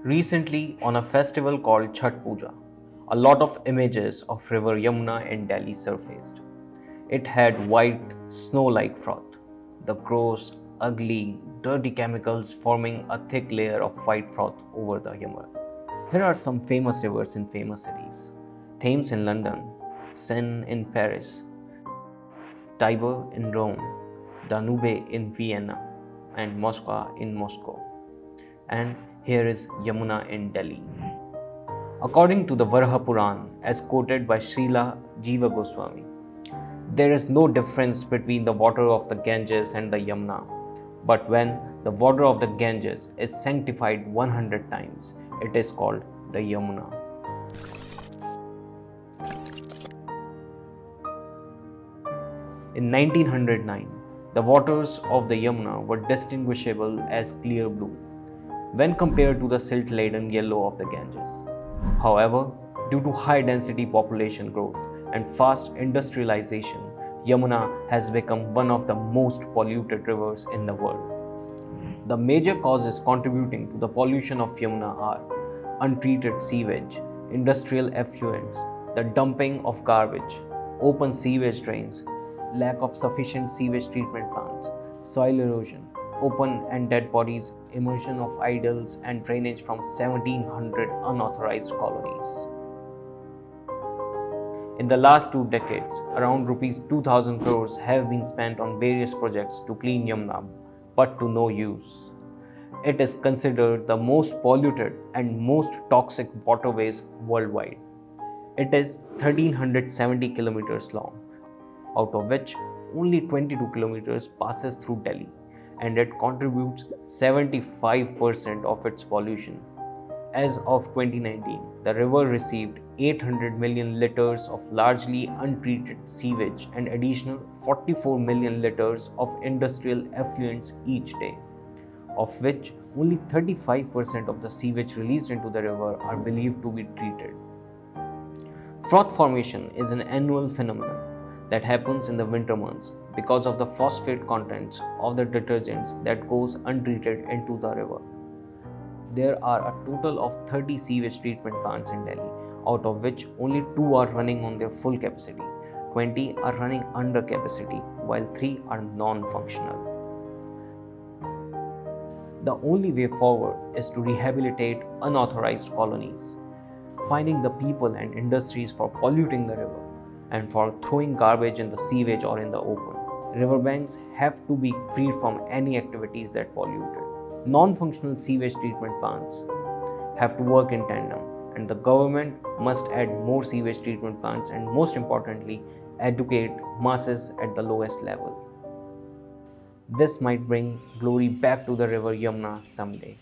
Recently, on a festival called Chhath Puja, a lot of images of river Yamuna in Delhi surfaced. It had white, snow-like froth. The gross, ugly, dirty chemicals forming a thick layer of white froth over the Yamuna. Here are some famous rivers in famous cities. Thames in London, Seine in Paris, Tiber in Rome, Danube in Vienna, and Moskva in Moscow. And here is Yamuna in Delhi. According to the Varaha Puran, as quoted by Srila Jiva Goswami, there is no difference between the water of the Ganges and the Yamuna, but when the water of the Ganges is sanctified 100 times, it is called the Yamuna. In 1909, the waters of the Yamuna were distinguishable as clear blue when compared to the silt-laden yellow of the Ganges. However, due to high-density population growth and fast industrialization, Yamuna has become one of the most polluted rivers in the world. The major causes contributing to the pollution of Yamuna are untreated sewage, industrial effluents, the dumping of garbage, open sewage drains, lack of sufficient sewage treatment plants, soil erosion, open and dead bodies, immersion of idols, and drainage from 1700 unauthorized colonies. In the last 2 decades, around Rs 2000 crores have been spent on various projects to clean Yamuna, but to no use. It is considered the most polluted and most toxic waterways worldwide. It is 1370 kilometers long, out of which only 22 kilometers passes through Delhi, and it contributes 75% of its pollution. As of 2019, the river received 800 million liters of largely untreated sewage and additional 44 million liters of industrial effluents each day, of which only 35% of the sewage released into the river are believed to be treated. Froth formation is an annual phenomenon that happens in the winter months because of the phosphate contents of the detergents that goes untreated into the river. There are a total of 30 sewage treatment plants in Delhi, out of which only 2 are running on their full capacity, 20 are running under capacity, while 3 are non-functional. The only way forward is to rehabilitate unauthorized colonies, fining the people and industries for polluting the river and for throwing garbage in the sewage or in the open. Riverbanks have to be freed from any activities that pollute it. Non-functional sewage treatment plants have to work in tandem, and the government must add more sewage treatment plants and, most importantly, educate masses at the lowest level. This might bring glory back to the river Yamuna someday.